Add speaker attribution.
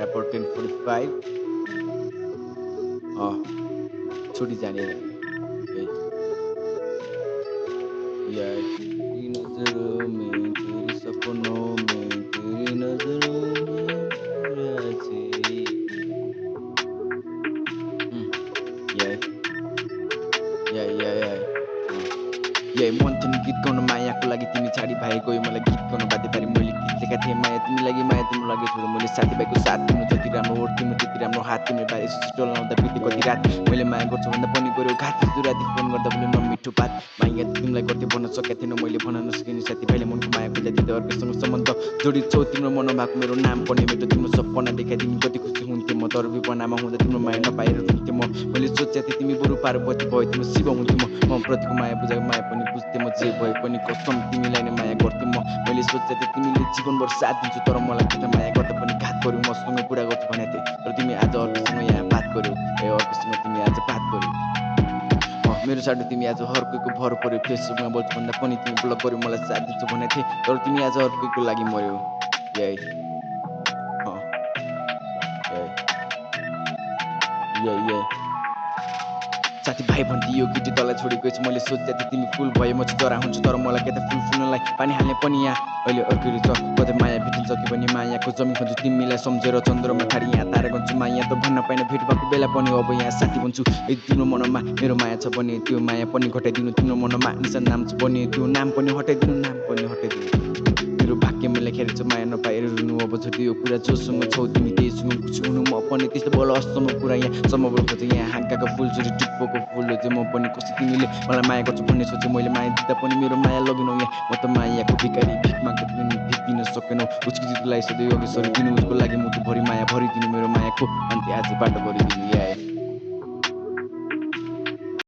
Speaker 1: about 10:45 छोटी जाने यार तेरी नजरों में तेरे सपनों में तेरी नजरों में राजी यार यार यार मन थिनी गीत गाउन मायाको लागि तिमी छाडी भाइ गयो मलाई गीत गाउन बाध्य पारी मैले गीत लेखेका थिएँ माया तिमी लागि माया तिम्रो लागि छोडेँ मैले साथीभाइको साथ तिम्रो जति राम्रो ओठ तिम्रो त्यति राम्रो हात तिम्रो बारे सुस्टो लाउँदा बित्यो कति रात मैले माया गर्छु भन्दा पनि गऱ्यो घात हिजो राति फोन गर्दा पनि नमिठो बात माया तिमीलाई गर्थेँ भन्न सकेको थिएन मैले भन्न नसकिने साथीभाइले मनको माया खोज्दा दिँदा अर्कैसँग सम्बन्ध जोडित छौ तिम्रो मनमा भएको मेरो नाम पनि मेरो तिम्रो सपना देखाइ तिमी कति खुसी हुन्थ्यो म तर विपनामा हुँदा तिम्रो माया नपाएर रुन्थेँ म मैले सोचेको थिएँ तिमी बरु पार्वती भयो तिम्रो शिव हुन्थ्यो म प्रतिको माया बुझाएको माया पनि बुझ्थेँ म जे भए पनि कसम तिमीलाई नै माया गर्थेँ म मैले सोचेको थिएँ तिमीले जीवनभर साथ दिन्छु तर मलाई किन माया गर्दा पनि घात गर्यो मसँग कुरा गर्छु भनेको थिएँ तर तिमी आज अर्कोसँग यहाँ बात गर्यो ए अर्कोसँग तिमी आज बात गर्यो मेरो साटो तिमी आज अर्कैको भर पर्यो फेसबुकमा बोल्छु भन्दा पनि तिमी ब्लक गर्यो मलाई साथ दिन्छु भनेको थिएँ तर तिमी आज अर्कैको लागि मर्यो साथीभाइ भन्थे यो केटी तँलाई छोडेको छु मैले सोचेको थिएँ तिमी फुल भए म चाहिँ जरा हुन्छु तर मलाई के त फुल फुल्नलाई पानी हाल्ने पनि यहाँ अहिले अर्को रहेछ कतै माया भेटिन्छ कि भने मायाको जमिन खोज्छु तिमीलाई सम्झेर चन्द्रमा ठाडी यहाँ तारा गर्छु माया त भन्न पाइन भेट भएको बेला पनि अब यहाँ साथी भन्छु यदि तिम्रो मनमा मेरो माया छ भने त्यो माया पनि घटाइदिनु तिम्रो मनमा निशान नाम छ भने त्यो नाम पनि हटाइदिनु मेरो भाग्यमा लेखेर छ माया नपाएर रुनु अब छोडियो कुरा जोसँग छौ तिमी त्यहीसँग खुसी हुनु म पनि त्यस्तो बोल अस्तमा कुरा यहाँ सम्म खोज यहाँ हाँकाको फुल चोरी टुप्पोको फुल चाहिँ म पनि कस्तो तिमीले मलाई माया गर्छु भन्ने सोचे मैले माया दिँदा पनि मेरो माया लगिनौ यहाँ म त मायाको भिखारी भिख माग्दा पनि भिख दिन सकेनौ उसको जितलाई सधैँ अघि सरी दिनु उसको लागि मुटु भरि माया भरिदिनु मेरो मायाको अन्त्य आज बाटो भरिदिनु